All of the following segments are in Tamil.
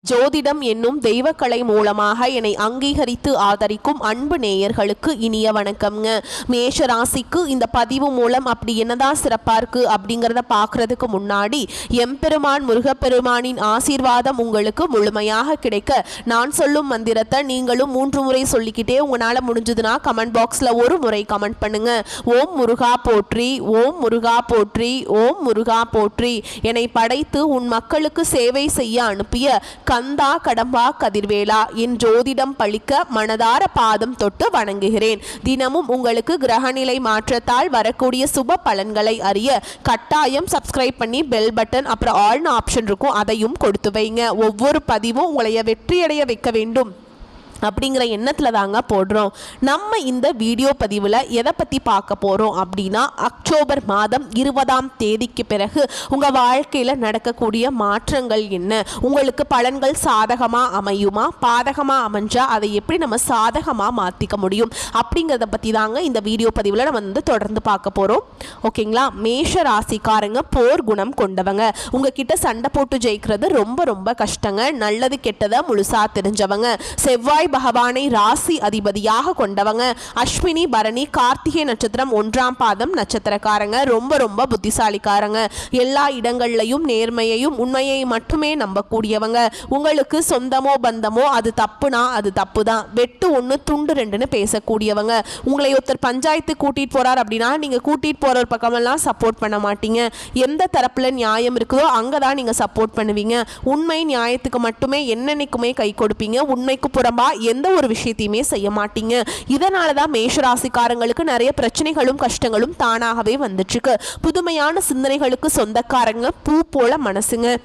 ஜோதிடம் என்னும் தெய்வக்கலை மூலமாக என்னை அங்கீகரித்து ஆதரிக்கும் அன்பு நேயர்களுக்கு இனிய வணக்கம்ங்க. மேஷ ராசிக்கு இந்த பதிவு மூலம் அப்படி என்னதான் சிறப்பா இருக்கு அப்படிங்கிறத பார்க்கறதுக்கு முன்னாடி எம்பெருமான் முருகப்பெருமானின் ஆசீர்வாதம் உங்களுக்கு முழுமையாக கிடைக்க நான் சொல்லும் மந்திரத்தை நீங்களும் 3 முறை சொல்லிக்கிட்டே உங்களால் முடிஞ்சதுன்னா கமெண்ட் பாக்ஸில் ஒரு முறை கமெண்ட் பண்ணுங்க. ஓம் முருகா போற்றி, ஓம் முருகா போற்றி, ஓம் முருகா போற்றி. என்னை படைத்து உன் மக்களுக்கு சேவை செய்ய அனுப்பிய கந்தா கடம்பா கதிர்வேலா என் ஜோதிடம் பழிக்க மனதார பாதம் தொட்டு வணங்குகிறேன். தினமும் உங்களுக்கு கிரகநிலை மாற்றத்தால் வரக்கூடிய சுப பலன்களை அறிய கட்டாயம் சப்ஸ்கிரைப் பண்ணி பெல் பட்டன் அப்புறம் ஆல்னு ஆப்ஷன் இருக்கும், அதையும் கொடுத்து வைங்க. ஒவ்வொரு பதிவும் உங்களைய வெற்றியடைய வைக்க வேண்டும் அப்படிங்கிற எண்ணத்தில் தாங்க போடுறோம். நம்ம இந்த வீடியோ பதிவில் எதை பற்றி பார்க்க போகிறோம் அப்படின்னா, அக்டோபர் மாதம் 20ஆம் தேதிக்கு பிறகு உங்கள் வாழ்க்கையில் நடக்கக்கூடிய மாற்றங்கள் என்ன, உங்களுக்கு பலன்கள் சாதகமாக அமையுமா, பாதகமாக அமைஞ்சால் அதை எப்படி நம்ம சாதகமாக மாற்றிக்க முடியும் அப்படிங்கிறத பற்றி தாங்க இந்த வீடியோ பதிவில் நம்ம தொடர்ந்து பார்க்க போகிறோம். ஓகேங்களா? மேஷ ராசிக்காரங்க போர் குணம் கொண்டவங்க. உங்ககிட்ட சண்டை போட்டு ஜெயிக்கிறது ரொம்ப ரொம்ப கஷ்டங்க. நல்லது கெட்டதை முழுசா தெரிஞ்சவங்க. செவ்வாய் பகவானை ராசி அதிபதியாக கொண்டவங்க. அஸ்வினி பரணி கார்த்திகை நட்சத்திரம் 1ஆம் பாதம் நட்சத்திரக்காரங்க. ரொம்ப ரொம்ப புத்திசாலிக்காரங்க. எல்லா இடங்கள்லையும் நேர்மையையும் உண்மையை மட்டுமே நம்பக்கூடியவங்க. உங்களுக்கு சொந்தமோ பந்தமோ அது தப்புனா அது தப்பு தான், வெட்டு 1 துண்டு 2ன்னு பேசக்கூடியவங்க. உங்களை ஒருத்தர் பஞ்சாயத்து கூட்டிட்டு போறார் அப்படின்னா நீங்க கூட்டிட்டு போற ஒரு பக்கமெல்லாம் சப்போர்ட் பண்ண மாட்டீங்க. எந்த தரப்புல நியாயம் இருக்குதோ அங்கதான் நீங்க சப்போர்ட் பண்ணுவீங்க. உண்மை நியாயத்துக்கு மட்டுமே என்னன்னைக்குமே கை கொடுப்பீங்க. உண்மைக்கு புறம்பா எந்த ஒரு விஷயத்தையுமே செய்ய மாட்டீங்க. இதனால தான் மேஷராசிக்காரங்களுக்கு நிறைய பிரச்சனைகளும் கஷ்டங்களும் தானாகவே வந்துட்டு இருக்கு. புதுமையான சிந்தனைகளுக்கு சொந்தக்காரங்க, பூ போல மனசுங்க.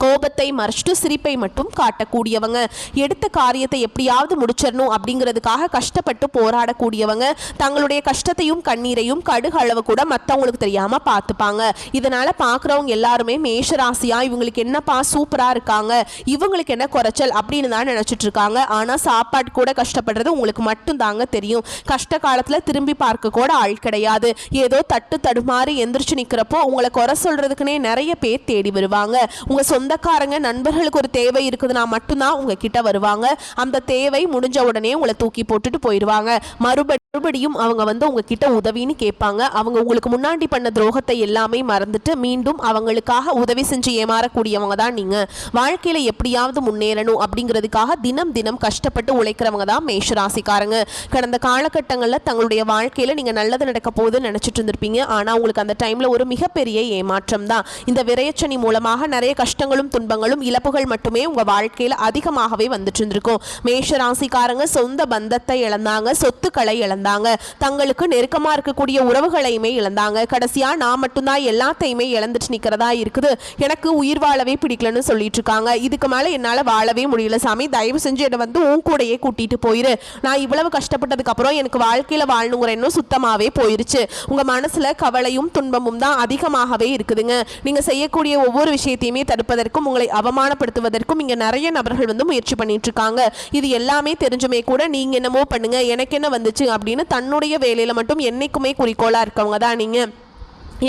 கோபத்தை மறைச்சிட்டு சிரிப்பை மட்டும் காட்டக்கூடியவங்க. எடுத்த காரியத்தை எப்படியாவது முடிச்சிடணும் அப்படிங்கிறதுக்காக கஷ்டப்பட்டு போராடக்கூடியவங்க. தங்களுடைய கஷ்டத்தையும் கண்ணீரையும் கடுகு அளவு கூட மற்றவங்களுக்கு தெரியாம பார்த்துப்பாங்க. இதனால பார்க்குறவங்க எல்லாருமே மேஷராசியா இவங்களுக்கு என்னப்பா சூப்பரா இருக்காங்க, இவங்களுக்கு என்ன குறைச்சல் அப்படின்னு தான் நினைச்சிட்டு இருக்காங்க. ஆனா சாப்பாடு கூட கஷ்டப்படுறது உங்களுக்கு மட்டும் தாங்க தெரியும். கஷ்ட காலத்துல திரும்பி பார்க்க கூட ஆள் கிடையாது. ஏதோ தட்டு தடுமாறி எந்திரிச்சு நிக்கிறப்போ உங்களை குறை சொல்றதுக்குன்னே நிறைய பேர் தேடி வருவாங்க. உங்க சொந்தக்காரங்க நண்பர்களுக்கு ஒரு தேவை இருக்குதுன்னா மட்டும்தான் உங்ககிட்ட வருவாங்க. அந்த தேவை முடிஞ்ச உடனே உங்களை தூக்கி போட்டுட்டு போயிடுவாங்க. மறுபடியும் அவங்க உங்ககிட்ட உதவின்னு கேட்பாங்க. அவங்க உங்களுக்கு முன்னாடி பண்ண துரோகத்தை எல்லாமே மறந்துட்டு மீண்டும் அவங்களுக்காக உதவி செஞ்சு ஏமாறக்கூடியவங்க தான் நீங்க. வாழ்க்கையில எப்படியாவது முன்னேறணும் அப்படிங்கிறதுக்காக தினம் தினம் கஷ்டப்பட்டு உழைக்கிறவங்க தான் மேஷராசிக்காரங்க. கடந்த காலகட்டங்களில் தங்களுடைய வாழ்க்கையில நீங்க நல்லது நடக்க போகுதுன்னு நினைச்சிட்டு இருந்திருப்பீங்க. ஆனா உங்களுக்கு அந்த டைம்ல ஒரு மிகப்பெரிய ஏமாற்றம் தான். இந்த விரயச்சனி மூலமாக நிறைய கஷ்டங்களும் துன்பங்களும் இழப்புகள் மட்டுமே உங்க வாழ்க்கையில அதிகமாகவே வந்துட்டு இருந்திருக்கும். மேஷ ராசிக்காரங்க சொந்த பந்தத்தை இழந்தாங்க, சொத்துக்களை இழந்தாங்க, தங்களுக்கு நெருக்கமா இருக்கக்கூடிய உறவுகளையுமே இழந்தாங்க. கடைசியா நான் மட்டும்தான் எல்லாத்தையுமே இழந்துட்டு நிக்கிறதா இருக்குது, எனக்கு உயிர் வாழவே பிடிக்கலன்னு சொல்லிட்டு இருக்காங்க. இதுக்கு மேல என்னால வாழவே முடியல சாமி, தயவு செஞ்சு என்னை உன் கூடையே கூட்டிட்டு போயிரு. நான் இவ்வளவு கஷ்டப்பட்டதுக்கு அப்புறம் எனக்கு வாழ்க்கையில வாழணுங்கிற எண்ணம் சுத்தமாவே போயிருச்சு. உங்க மனசுல கவலையும் துன்பமும் தான் அதிகமாகவே இருக்குதுங்க. நீங்க செய்யக்கூடிய ஒவ்வொரு விஷயத்தையுமே தடுப்பதற்கும் உங்களை அவமானப்படுத்துவதற்கும் இங்க நிறைய நபர்கள் முயற்சி பண்ணிட்டு இருக்காங்க. இது எல்லாமே தெரிஞ்சுமே கூட நீங்க என்னமோ பண்ணுங்க எனக்கு என்ன வந்துச்சு அப்படின்னு தன்னுடைய வேலையில மட்டும் என்னைக்குமே குறிக்கோளா இருக்கவங்க தான் நீங்க.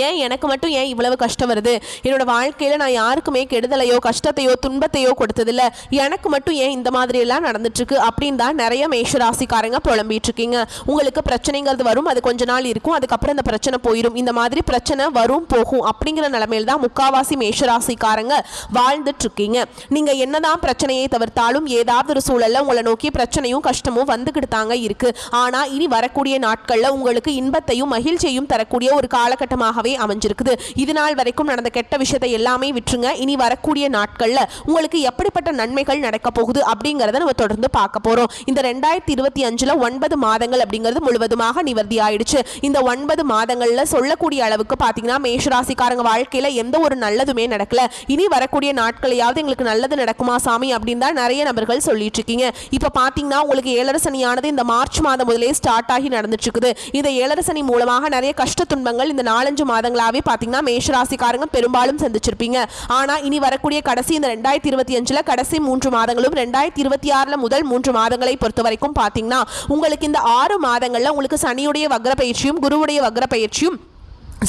ஏன் எனக்கு மட்டும் ஏன் இவ்வளவு கஷ்டம் வருது, என்னோட வாழ்க்கையில் நான் யாருக்குமே கெடுதலையோ கஷ்டத்தையோ துன்பத்தையோ கொடுத்ததில்ல, எனக்கு மட்டும் ஏன் இந்த மாதிரி எல்லாம் நடந்துட்டுருக்கு அப்படின்னு தான் நிறைய மேஷராசிக்காரங்க புலம்பிட்டு இருக்கீங்க. உங்களுக்கு பிரச்சனைங்கிறது வரும், அது கொஞ்ச நாள் இருக்கும், அதுக்கப்புறம் இந்த பிரச்சனை போயிடும். இந்த மாதிரி பிரச்சனை வரும் போகும் அப்படிங்கிற நிலைமையில் தான் முக்காவாசி மேஷராசிக்காரங்க வாழ்ந்துட்டு இருக்கீங்க. நீங்கள் என்னதான் பிரச்சனையை தவிர்த்தாலும் ஏதாவது ஒரு சூழலில் உங்களை நோக்கி பிரச்சனையும் கஷ்டமும் வந்துக்கிட்டு தாங்க இருக்கு. ஆனால் இனி வரக்கூடிய நாட்களில் உங்களுக்கு இன்பத்தையும் மகிழ்ச்சியையும் தரக்கூடிய ஒரு காலகட்டமாக அமைஞ்சிருக்குது. இது நாள் வரைக்கும் நடந்த கெட்ட விஷயத்தை எல்லாமே விட்டுருங்க. இனி வரக்கூடிய நாட்கள்ல உங்களுக்கு எப்படிப்பட்ட நன்மைகள் நடக்க போகுது அப்படிங்கறத நம்ம தொடர்ந்து பார்க்க போறோம். இந்த 2025ல 9 மாதங்கள் அப்படிங்கிறது முழுவதுமாக நிவர்த்தி ஆயிடுச்சு. இந்த 9 மாதங்கள்ல சொல்லக்கூடிய அளவுக்கு பாத்தீங்கன்னா மேஷராசிக்காரங்க வாழ்க்கையில எந்த ஒரு நல்லதுமே நடக்கல. இனி வரக்கூடிய நாட்களையாவது எங்களுக்கு நல்லது நடக்குமா சாமி அப்படின்னு தான் நிறைய நபர்கள் சொல்லிட்டு இருக்கீங்க. இப்ப பாத்தீங்கன்னா உங்களுக்கு ஏழரை சனியானது இந்த மார்ச் மாதம் முதலே ஸ்டார்ட் ஆகி நடந்துட்டு இருக்குது. இந்த ஏழரை சனி மூலமாக நிறைய கஷ்ட துன்பங்கள் இந்த 4-5 மாதங்களாவே பாத்தீங்கன்னா மேஷராசிக்காரங்க பெரும்பாலும் சந்திச்சிருப்பீங்க. ஆனா இனி வரக்கூடிய கடைசி இந்த 2025ல கடைசி 3 மாதங்களும் 2026ல முதல் 3 மாதங்களை பொறுத்த வரைக்கும் பாத்தீங்கன்னா உங்களுக்கு இந்த 6 மாதங்கள்ல உங்களுக்கு சனியுடைய வக்ர பயிற்சியும் குருவுடைய வக்ர பயிற்சியும்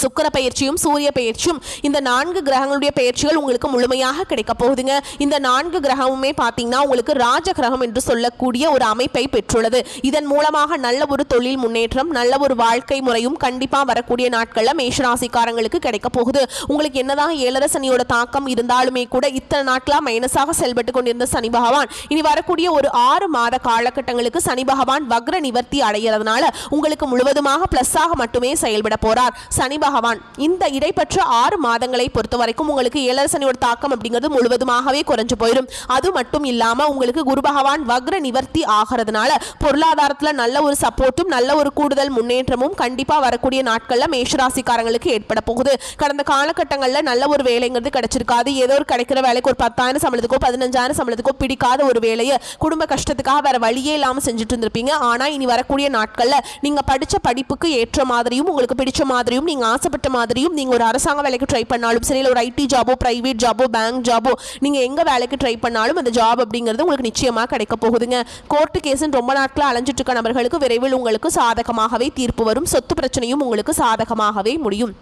சுக்கிர பயிற்சியும் சூரிய பயிற்சியும் இந்த 4 கிரகங்களுடைய பயிற்சிகள் உங்களுக்கு முழுமையாக கிடைக்க போகுதுங்க. இந்த 4 கிரகமுமே பார்த்தீங்கன்னா உங்களுக்கு ராஜ கிரகம் என்று சொல்லக்கூடிய ஒரு அமைப்பை பெற்றுள்ளது. இதன் மூலமாக நல்ல ஒரு தொழில் முன்னேற்றம், நல்ல ஒரு வாழ்க்கை முறையும் கண்டிப்பாக வரக்கூடிய நாட்களில் மேஷராசிக்காரங்களுக்கு கிடைக்க போகுது. உங்களுக்கு என்னதான் 7 சனியோட தாக்கம் இருந்தாலுமே கூட இத்தனை நாட்களாக மைனஸாக செயல்பட்டு கொண்டிருந்த சனி பகவான் இனி வரக்கூடிய ஒரு 6 மாத காலகட்டங்களுக்கு சனி பகவான் வக்ர நிவர்த்தி அடைகிறதுனால உங்களுக்கு முழுவதுமாக பிளஸ்ஸாக மட்டுமே செயல்பட போறார். சனி பகவான் இந்த இடைப்பற்ற 6 மாதங்களை பொறுத்த வரைக்கும் உங்களுக்கு 7 சனியோட தாக்கம் அப்படிங்கிறது முழுவதுமாகவே குறைஞ்சு போயிடும். அது மட்டும் இல்லாம உங்களுக்கு குரு பகவான் வக்ர நிவர்த்தி ஆகிறதுனால பொருளாதாரத்துல நல்ல ஒரு சப்போர்ட்டும் நல்ல ஒரு கூடுதல் முன்னேற்றமும் கண்டிப்பா வரக்கூடிய நாட்கள்ல மேஷராசிக்காரங்களுக்கு ஏற்பட போகுது. கடந்த காலகட்டங்களில் நல்ல ஒரு வேலைங்கிறது கிடைச்சிருக்காது. ஏதோ ஒரு கிடைக்கிற வேலைக்கு ஒரு 10,000 சம்பளத்துக்கோ 15,000 சம்பளத்துக்கோ பிடிக்காத ஒரு வேலையை குடும்ப கஷ்டத்துக்காக வேற வழியே இல்லாம செஞ்சுட்டு இருந்திருப்பீங்க. ஆனா இனி வரக்கூடிய நாட்கள்ல நீங்க படிச்ச படிப்புக்கு ஏற்ற மாதிரியும் உங்களுக்கு பிடிச்ச மாதிரியும் நீங்க ஆசைப்பட்ட மாதிரியும் நீங்க ஒரு அரசாங்க வேலைக்கு ட்ரை பண்ணாலும் சரி, ஒரு ஐடி ஜாபோ, பிரைவேட் ஜாபோ, பேங்க் ஜாபோ, நீங்க எங்க வேலைக்கு ட்ரை பண்ணாலும் அந்த ஜாப் அப்படிங்கிறது உங்களுக்கு நிச்சயமா கிடைக்க போகுதுங்க. கோர்ட்டு கேஸ்ன்னு ரொம்ப நாட்களா அலைஞ்சிட்டு இருக்க நபர்களுக்கு விரைவில் உங்களுக்கு சாதகமாகவே தீர்ப்பு வரும். சொத்து பிரச்சனையும் உங்களுக்கு சாதகமாகவே முடியும்.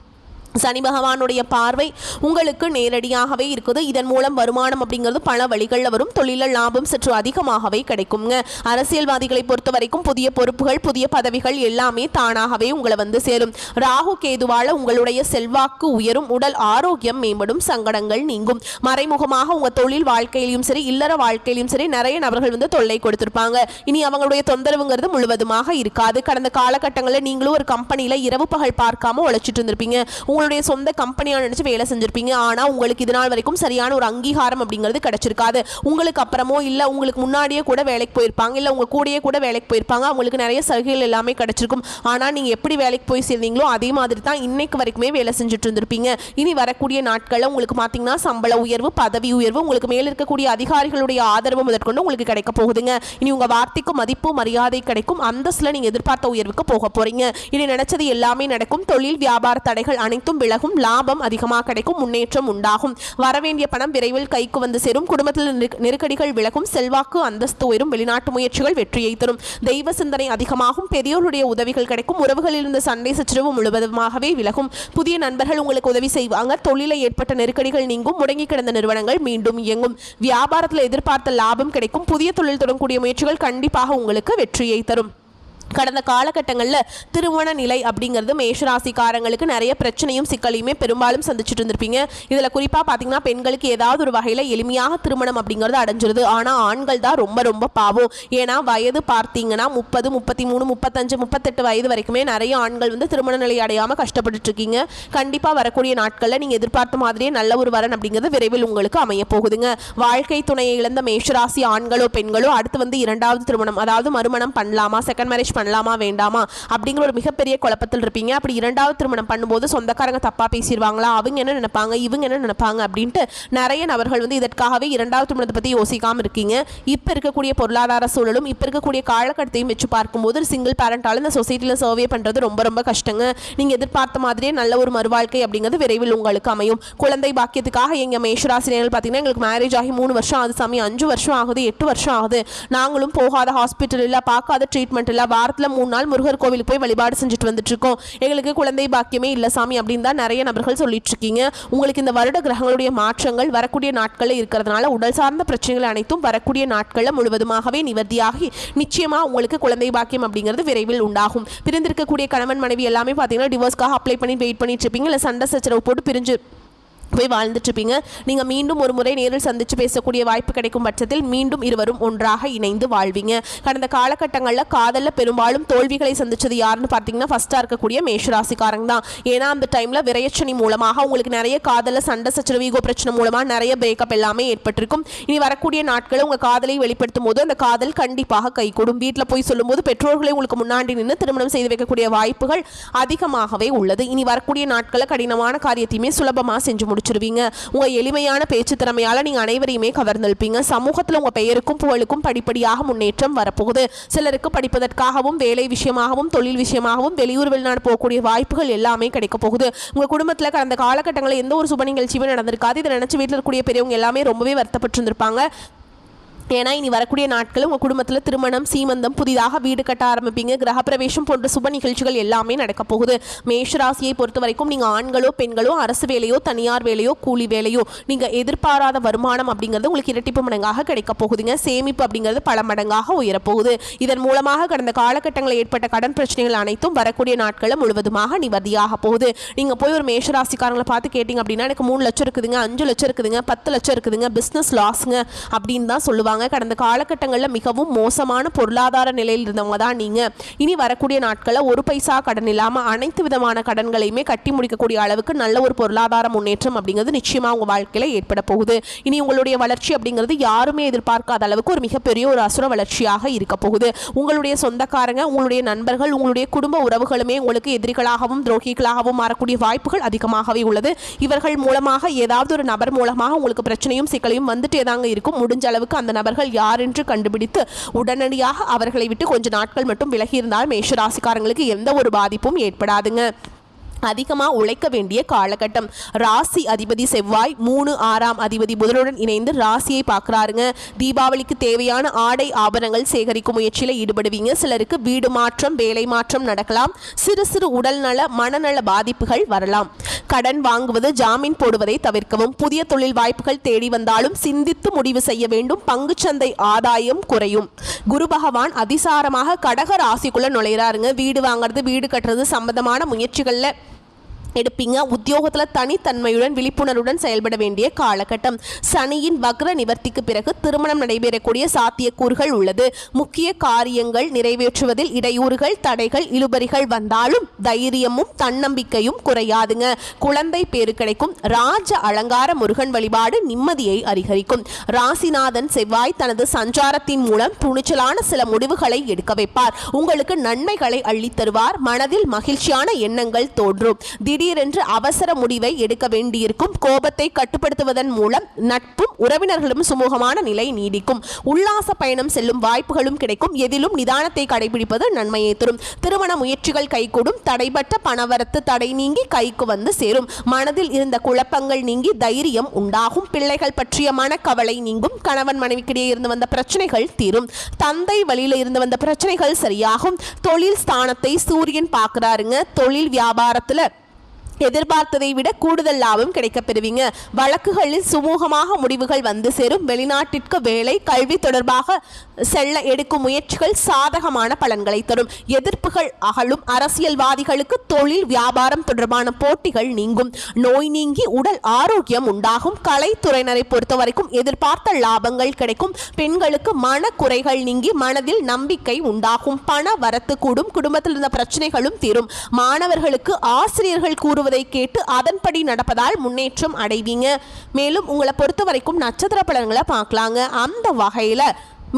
சனி பகவானுடைய பார்வை உங்களுக்கு நேரடியாகவே இருக்குது. இதன் மூலம் வருமானம் அப்படிங்கிறது பல வழிகளில் வரும். தொழிலில் லாபம் சற்று அதிகமாகவே கிடைக்குங்க. அரசியல்வாதிகளை பொறுத்த வரைக்கும் புதிய பொறுப்புகள், புதிய பதவிகள் எல்லாமே தானாகவே உங்களை வந்து சேரும். ராகு கேதுவால உங்களுடைய செல்வாக்கு உயரும், உடல் ஆரோக்கியம் மேம்படும், சங்கடங்கள் நீங்கும். மறைமுகமாக உங்க தொழில் வாழ்க்கையிலும் சரி, இல்லற வாழ்க்கையிலும் சரி நிறைய நபர்கள் வந்து தொல்லை கொடுத்திருப்பாங்க. இனி அவங்களுடைய தொந்தரவுங்கிறது முழுவதுமாக இருக்காது. கடந்த காலகட்டங்களில் நீங்களும் ஒரு கம்பெனியில இரவு பகல் பார்க்காம உழைச்சிட்டு இருந்திருப்பீங்க. உங்களுடைய சொந்த கம்பெனியா நினைச்சு வேலை செஞ்சிருப்பீங்க. ஆனா உங்களுக்கு இது நாள் வரைக்கும் சரியான ஒரு அங்கீகாரம் அப்படிங்கிறது கிடைச்சிருக்காது. உங்களுக்கு அப்புறமோ இல்ல உங்களுக்கு முன்னாடியே கூட வேலைக்கு போயிருப்பாங்க, இல்ல உங்க கூடயே கூட வேலைக்கு போயிருப்பாங்க. அவங்களுக்கு நிறைய சலுகைகள் எல்லாமே கிடைச்சிருக்கும். ஆனா நீங்க எப்படி வேலைக்கு போய் சேர்ந்தீங்களோ அதே மாதிரி தான் இன்னைக்கு வரைக்குமே வேலை செஞ்சுட்டு இருந்திருப்பீங்க. இனி வரக்கூடிய நாட்கள்ல உங்களுக்கு பாத்தீங்கன்னா சம்பள உயர்வு, பதவி உயர்வு, உங்களுக்கு மேல இருக்கக்கூடிய அதிகாரிகளுடைய ஆதரவு முதற்கொண்டு உங்களுக்கு கிடைக்க போகுதுங்க. இனி உங்க வார்த்தைக்கு மதிப்பு மரியாதை கிடைக்கும். அந்தஸ்துல நீங்க எதிர்பார்த்த உயர்வுக்கு போக போறீங்க. இனி நினைச்சது எல்லாமே நடக்கும். தொழில் வியாபார தடைகள் அனைத்தும் விலகும், லாபம் அதிகமாக கிடைக்கும், முன்னேற்றம் உண்டாகும். வரவேண்டிய பணம் விரைவில் கைக்கு வந்து சேரும். குடும்பத்தில் நெருக்கடிகள் விலகும், செல்வாக்கு அந்தஸ்து உயரும், வெளிநாட்டு முயற்சிகள் வெற்றியை தரும், தெய்வ சிந்தனை அதிகமாகும், பெரியோருடைய உதவிகள் கிடைக்கும், உறவுகளில் இருந்த சண்டை சச்சரவு முழுவதுமாகவே விலகும், புதிய நண்பர்கள் உங்களுக்கு உதவி செய்வாங்க, தொழிலில் ஏற்பட்ட நெருக்கடிகள் நீங்கும், முடங்கி கிடந்த நிறுவனங்கள் மீண்டும் இயங்கும், வியாபாரத்தில் எதிர்பார்த்த லாபம் கிடைக்கும், புதிய தொழில் தொடங்கக்கூடிய முயற்சிகள் கண்டிப்பாக உங்களுக்கு வெற்றியை தரும். கடந்த காலகட்டங்களில் திருமண நிலை அப்படிங்கிறது மேஷராசிக்காரங்களுக்கு நிறைய பிரச்சனையும் சிக்கலையுமே பெரும்பாலும் சந்திச்சுட்டு இருந்திருப்பீங்க. இதில் குறிப்பாக பார்த்தீங்கன்னா பெண்களுக்கு ஏதாவது ஒரு வகையில் எளிமையாக திருமணம் அப்படிங்கிறது அடைஞ்சிருது. ஆனால் ஆண்கள் தான் ரொம்ப ரொம்ப பாவம். ஏன்னா வயது பார்த்தீங்கன்னா 30, 33, 35, 38 வயது வரைக்குமே நிறைய ஆண்கள் வந்து திருமண நிலை அடையாமல் கஷ்டப்பட்டு இருக்கீங்க. கண்டிப்பாக வரக்கூடிய நாட்களில் நீங்கள் எதிர்பார்த்த மாதிரியே நல்ல ஒரு வரன் அப்படிங்கிறது விரைவில் உங்களுக்கு அமைய போகுதுங்க. வாழ்க்கை துணையை இழந்த மேஷராசி ஆண்களோ பெண்களோ அடுத்து வந்து 2வது திருமணம், அதாவது மறுமணம் பண்ணலாமா, செகண்ட் மேரேஜ் பண்ணலாமா வேண்டாமா அப்படிங்கிற ஒரு மிகப்பெரிய குழப்பத்தில் இருப்பீங்க. அப்படி 2வது திருமணம் பண்ணும்போது சொந்தக்காரங்க தப்பா பேசிடுவாங்களா, அவங்க என்ன நினைப்பாங்க, இவங்க என்ன நினைப்பாங்க அப்படின்ட்டு நிறைய நபர்கள் வந்து இதற்காகவே 2வது திருமணத்தை பற்றி யோசிக்காமல் இருக்கீங்க. இப்போ இருக்கக்கூடிய பொருளாதார சூழலும் இப்போ இருக்கக்கூடிய காலகட்டத்தையும் வச்சு பார்க்கும்போது சிங்கிள் பேரண்டால இந்த சொசைட்டியில் சர்வே பண்ணுறது ரொம்ப ரொம்ப கஷ்டங்க. நீங்கள் எதிர்பார்த்த மாதிரியே நல்ல ஒரு மறுவாழ்க்கை அப்படிங்கிறது விரைவில் உங்களுக்கு அமையும். குழந்தை பாக்கியத்துக்காக எங்கள் மேஷராசினியர்கள் பார்த்தீங்கன்னா எங்களுக்கு மேரேஜ் ஆகி 3 வருஷம் ஆகுது சாமி, 5 வருஷம் ஆகுது, 8 வருஷம் ஆகுது, நாங்களும் போகாத ஹாஸ்பிட்டல் இல்லை, பார்க்காத ட்ரீட்மெண்ட் இல்லை, வாரத்தில் 3 நாள் முருகர் கோவிலுக்கு போய் வழிபாடு செஞ்சுட்டு வந்துட்டு இருக்கோம், எங்களுக்கு குழந்தை பாக்கியமே இல்லை சாமி அப்படின்னு தான் நிறைய நபர்கள் சொல்லிட்டு இருக்கீங்க. உங்களுக்கு இந்த வருட கிரகங்களுடைய மாற்றங்கள் வரக்கூடிய நாட்களில் இருக்கிறதுனால உடல் சார்ந்த பிரச்சனைகள் அனைத்தும் வரக்கூடிய நாட்களில் முழுவதுமாகவே நிவர்த்தியாகி நிச்சயமா உங்களுக்கு குழந்தை பாக்கியம் அப்படிங்கிறது விரைவில் உண்டாகும். பிரிந்திருக்கக்கூடிய கணவன் மனைவி எல்லாமே பார்த்தீங்கன்னா டிவோர்ஸ்க்காக அப்ளை பண்ணி வெயிட் பண்ணிட்டு இருப்பீங்க, இல்லை சண்டை சச்சரவு போட்டு பிரிஞ்சு போய் வாழ்ந்துட்டுருப்பீங்க. நீங்கள் மீண்டும் ஒரு முறை நேரில் சந்தித்து பேசக்கூடிய வாய்ப்பு கிடைக்கும் பட்சத்தில் மீண்டும் இருவரும் ஒன்றாக இணைந்து வாழ்வீங்க. கடந்த காலகட்டங்களில் காதலில் பெரும்பாலும் தோல்விகளை சந்தித்தது யாருன்னு பார்த்தீங்கன்னா ஃபஸ்ட்டாக இருக்கக்கூடிய மேஷராசிக்காரங்க தான். ஏன்னா அந்த டைமில் விரையச்சனி மூலமாக உங்களுக்கு நிறைய காதலில் சண்டை சச்சரவு, ஈகோ பிரச்சனை மூலமாக நிறைய பிரேக்கப் எல்லாமே ஏற்பட்டிருக்கும். இனி வரக்கூடிய நாட்களில் உங்கள் காதலை வெளிப்படுத்தும் போது அந்த காதல் கண்டிப்பாக கைகூடும். வீட்டில் போய் சொல்லும்போது பெற்றோர்களை உங்களுக்கு முன்னாடி நின்று திருமணம் செய்து வைக்கக்கூடிய வாய்ப்புகள் அதிகமாகவே உள்ளது. இனி வரக்கூடிய நாட்களில் கடினமான காரியத்தையுமே சுலபமாக செஞ்சு முடிச்சிருவீங்க. உங்க எளிமையான பேச்சு திறமையால நீங்க அனைவரையுமே கவர்ந்திருப்பீங்க. சமூகத்தில் உங்க பெயருக்கும் புகழுக்கும் படிப்படியாக முன்னேற்றம் வரப்போகுது. சிலருக்கு படிப்பதற்காகவும் வேலை விஷயமாகவும் தொழில் விஷயமாகவும் வெளியூர் வெளிநாடு போகக்கூடிய வாய்ப்புகள் எல்லாமே கிடைக்க போகுது. உங்க குடும்பத்தில் கடந்த காலகட்டங்களில் எந்த ஒரு சுப நிகழ்ச்சியுமே நடந்திருக்காது. இதை நினைச்சு வீட்டில் இருக்கக்கூடிய பெரியவங்க எல்லாமே ரொம்பவே வருத்தப்பட்டு இருந்திருப்பாங்க. ஏன்னா இனி வரக்கூடிய நாட்கள் உங்கள் குடும்பத்தில் திருமணம், சீமந்தம், புதிதாக வீடு கட்ட ஆரம்பிப்பீங்க, கிரகப்பிரவேசம் போன்ற சுப நிகழ்ச்சிகள் எல்லாமே நடக்க போகுது. மேஷராசியை பொறுத்த வரைக்கும் நீங்கள் ஆண்களோ பெண்களோ அரசு வேலையோ தனியார் வேலையோ கூலி வேலையோ நீங்கள் எதிர்பாராத வருமானம் அப்படிங்கிறது உங்களுக்கு இரட்டிப்பு மடங்காக கிடைக்க போகுதுங்க. சேமிப்பு அப்படிங்கிறது பல மடங்காக உயரப்போகுது. இதன் மூலமாக கடந்த காலகட்டங்களில் ஏற்பட்ட கடன் பிரச்சனைகள் அனைத்தும் வரக்கூடிய நாட்களில் முழுவதுமாக நிவர்த்தியாக போகுது. நீங்கள் போய் ஒரு மேஷராசிக்காரங்களை பார்த்து கேட்டிங்க அப்படின்னா எனக்கு 3 லட்சம் இருக்குதுங்க, 5 லட்சம் இருக்குதுங்க, 10 லட்சம் இருக்குதுங்க, பிஸ்னஸ் லாஸுங்க அப்படின்னு தான் சொல்லுவாங்க. கடந்த காலகட்டங்களில் மிகவும் மோசமான பொருளாதார நிலையில் இருந்தவங்க தான் நீங்க. இனி வரக்கூடிய நாட்களில் ஒரு பைசா கடன் இல்லாமல் அனைத்து விதமான கடன்களையுமே கட்டி முடிக்கக்கூடிய அளவுக்கு நல்ல ஒரு பொருளாதார முன்னேற்றம் அப்படிங்கிறது நிச்சயமாக உங்கள் வாழ்க்கையில் ஏற்பட போகுது. இனி உங்களுடைய வளர்ச்சி அப்படிங்கிறது யாருமே எதிர்பார்க்காத அளவுக்கு ஒரு மிகப்பெரிய ஒரு அசுர வளர்ச்சியாக இருக்க போகுது. உங்களுடைய சொந்தக்காரங்க, உங்களுடைய நண்பர்கள், உங்களுடைய குடும்ப உறவுகளுமே உங்களுக்கு எதிரிகளாகவும் துரோகிகளாகவும் மாறக்கூடிய வாய்ப்புகள் அதிகமாகவே உள்ளது. இவர்கள் மூலமாக ஏதாவது ஒரு நபர் மூலமாக உங்களுக்கு பிரச்சனையும் சிக்கலையும் வந்துட்டே தாங்க இருக்கும். முடிஞ்ச அளவுக்கு அந்த நபர்கள் யார் என்று கண்டுபிடித்து உடனடியாக அவர்களை விட்டு கொஞ்ச நாட்கள் மட்டும் விலகி இருந்தால் மேஷராசிக்காரங்களுக்கு எந்த ஒரு பாதிப்பும் ஏற்படாதுங்க. அதிகமாக உழைக்க வேண்டிய காலகட்டம். ராசி அதிபதி செவ்வாய் 3, 6ஆம் அதிபதி புதனுடன் இணைந்து ராசியை பார்க்குறாருங்க. தீபாவளிக்கு தேவையான ஆடை ஆபரணங்கள் சேகரிக்கும் முயற்சியில் ஈடுபடுவீங்க. சிலருக்கு வீடு மாற்றம், வேலை மாற்றம் நடக்கலாம். சிறு சிறு உடல்நல மனநல பாதிப்புகள் வரலாம். கடன் வாங்குவது, ஜாமீன் போடுவதை தவிர்க்கவும். புதிய தொழில் வாய்ப்புகள் தேடி வந்தாலும் சிந்தித்து முடிவு செய்ய வேண்டும். பங்குச்சந்தை ஆதாயம் குறையும். குரு பகவான் அதிசாரமாக கடக ராசிக்குள்ள நுழையிறாருங்க. வீடு வாங்குறது, வீடு கட்டுறது சம்பந்தமான முயற்சிகளில் எடுப்பீங்க. உத்தியோகத்தில் தனித்தன்மையுடன் விழிப்புணர்வுடன் செயல்பட வேண்டிய காலகட்டம். சனியின் வக்ர நிவர்த்திக்கு பிறகு திருமணம் நடைபெறக்கூடிய சாத்தியக்கூறுகள் உள்ளது. முக்கிய காரியங்கள் நிறைவேற்றுவதில் இடையூறுகள், தடைகள், இழுபறிகள் வந்தாலும் தைரியமும் தன்னம்பிக்கையும் குறையாதுங்க. குழந்தை பேறு கிடைக்கும். ராஜ அலங்கார முருகன் வழிபாடு நிம்மதியை அதிகரிக்கும். ராசிநாதன் செவ்வாய் தனது சஞ்சாரத்தின் மூலம் துணிச்சலான சில முடிவுகளை எடுக்க வைப்பார். உங்களுக்கு நன்மைகளை அள்ளித் தருவார். மனதில் மகிழ்ச்சியான எண்ணங்கள் தோன்றும். திடீரென்று அவசர முடிவை எடுக்க வேண்டியிருக்கும். கோபத்தை கட்டுப்படுத்துவதன் மூலம் நட்பும் உறவினர்களும் சுமூகமான நிலை நீடிக்கும். உல்லாச பயணம் செல்லும் வாய்ப்புகளும் கிடைக்கும். எதிலும் நிதானத்தை கடைபிடிப்பது நன்மையை தரும். திருமண முயற்சிகள் கைகூடும். தடைபட்ட பணவரத்து தடை நீங்கி கைக்கு வந்து சேரும். மனதில் இருந்த குழப்பங்கள் நீங்கி தைரியம் உண்டாகும். பிள்ளைகள் பற்றிய மனக்கவலை நீங்கும். கணவன் மனைவிக்கிடையே இருந்து வந்த பிரச்சனைகள் தீரும். தந்தை வழியில் இருந்து வந்த பிரச்சனைகள் சரியாகும். தொழில் ஸ்தானத்தை சூரியன் பார்க்கிறாருங்க. தொழில் வியாபாரத்தில் எதிர்பார்த்ததை விட கூடுதல் லாபம் கிடைக்கப் பெறுவீங்க. வழக்குகளில் சுமூகமாக முடிவுகள் வந்து சேரும். வெளிநாட்டிற்கு வேலை, கல்வி தொடர்பாக செல்ல எடுக்கும் முயற்சிகள் சாதகமான பலன்களை தரும். எதிர்ப்புகள் அகலும். அரசியல்வாதிகளுக்கு தொழில் வியாபாரம் தொடர்பான போட்டிகள் நீங்கும். நோய் நீங்கி உடல் ஆரோக்கியம் உண்டாகும். கலைத்துறையினரை பொறுத்த வரைக்கும் எதிர்பார்த்த லாபங்கள் கிடைக்கும். பெண்களுக்கு மனக்குறைகள் நீங்கி மனதில் நம்பிக்கை உண்டாகும். பண வரத்து கூடும். குடும்பத்தில் இருந்த பிரச்சனைகளும் தீரும். மாணவர்களுக்கு ஆசிரியர்கள் கூறுவது கேட்டு அதன்படி நடப்பதால் முன்னேற்றம் அடைவீங்க. மேலும் உங்களை பொறுத்த வரைக்கும் நட்சத்திர பலன்களை பார்க்கலாங்க. அந்த வகையில்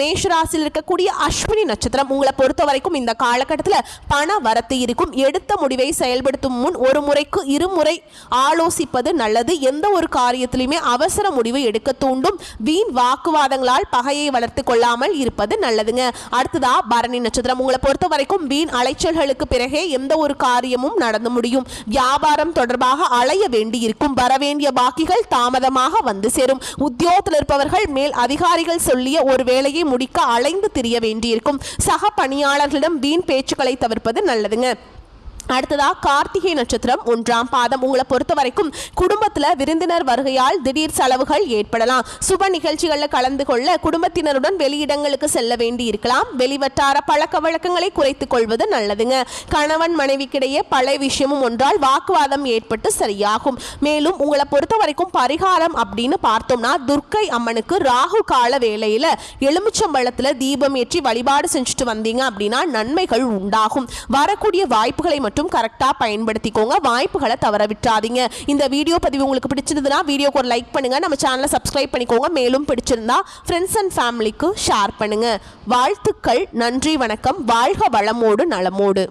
மேஷராசியில் இருக்கக்கூடிய அஸ்வினி நட்சத்திரம் உங்களை பொறுத்த வரைக்கும் இந்த காலகட்டத்தில் பண வரத்து இருக்கும். எடுத்த முடிவை செயல்படுத்தும் முன் ஒரு முறைக்கு இருமுறை ஆலோசிப்பது நல்லது. எந்த ஒரு காரியத்திலுமே அவசர முடிவு எடுக்க தூண்டும். வீண் வாக்குவாதங்களால் பகையை வளர்த்து கொள்ளாமல் இருப்பது நல்லதுங்க. அடுத்ததா பரணி நட்சத்திரம் உங்களை பொறுத்த வரைக்கும் வீண் அலைச்சல்களுக்கு பிறகே எந்த ஒரு காரியமும் நடந்து முடியும். வியாபாரம் தொடர்பாக அலைய வேண்டி இருக்கும். வரவேண்டிய பாக்கிகள் தாமதமாக வந்து சேரும். உத்தியோகத்தில் இருப்பவர்கள் மேல் அதிகாரிகள் சொல்லிய ஒரு வேலையை முடிக்க அலைந்து திரிய வேண்டியிருக்கும். சக பணியாளர்களிடம் வீண் பேச்சுக்களை தவிர்ப்பது நல்லதுங்க. அடுத்ததா கார்த்திகை நட்சத்திரம் 1ஆம் பாதம் உங்களை பொறுத்த வரைக்கும் குடும்பத்தில் விருந்தினர் வருகையால் திடீர் செலவுகள் ஏற்படலாம். சுப நிகழ்ச்சிகளில் கலந்து கொள்ள குடும்பத்தினருடன் வெளியிடங்களுக்கு செல்ல வேண்டி இருக்கலாம். வெளிவட்டார பழக்க வழக்கங்களை குறைத்துக் கொள்வது நல்லதுங்க. கணவன் மனைவிக்கிடையே பழைய விஷயமும் ஒன்றால் வாக்குவாதம் ஏற்பட்டு சரியாகும். மேலும் உங்களை பொறுத்த வரைக்கும் பரிகாரம் அப்படின்னு பார்த்தோம்னா துர்க்கை அம்மனுக்கு ராகு கால வேளையில எலுமிச்சம்பழத்தில் தீபம் ஏற்றி வழிபாடு செஞ்சுட்டு வந்தீங்க அப்படின்னா நன்மைகள் உண்டாகும். வரக்கூடிய வாய்ப்புகளை மட்டும் கரெக்டா பயன்படுத்திக்கோங்க. வாய்ப்புகளை தவற விட்டுறாதீங்க. இந்த வீடியோ பதிவு உங்களுக்கு பிடிச்சிருந்ததுன்னா வீடியோக்கு ஒரு லைக் பண்ணுங்க. நம்ம சேனலை சப்ஸ்கிரைப் பண்ணிக்கோங்க. மேலும் பிடிச்சிருந்தா ஃப்ரெண்ட்ஸ் அண்ட் ஃபேமிலிக்கு ஷேர் பண்ணுங்க. வாழ்த்துக்கள். நன்றி, வணக்கம். வாழ்க வளமோடு நலமோடு.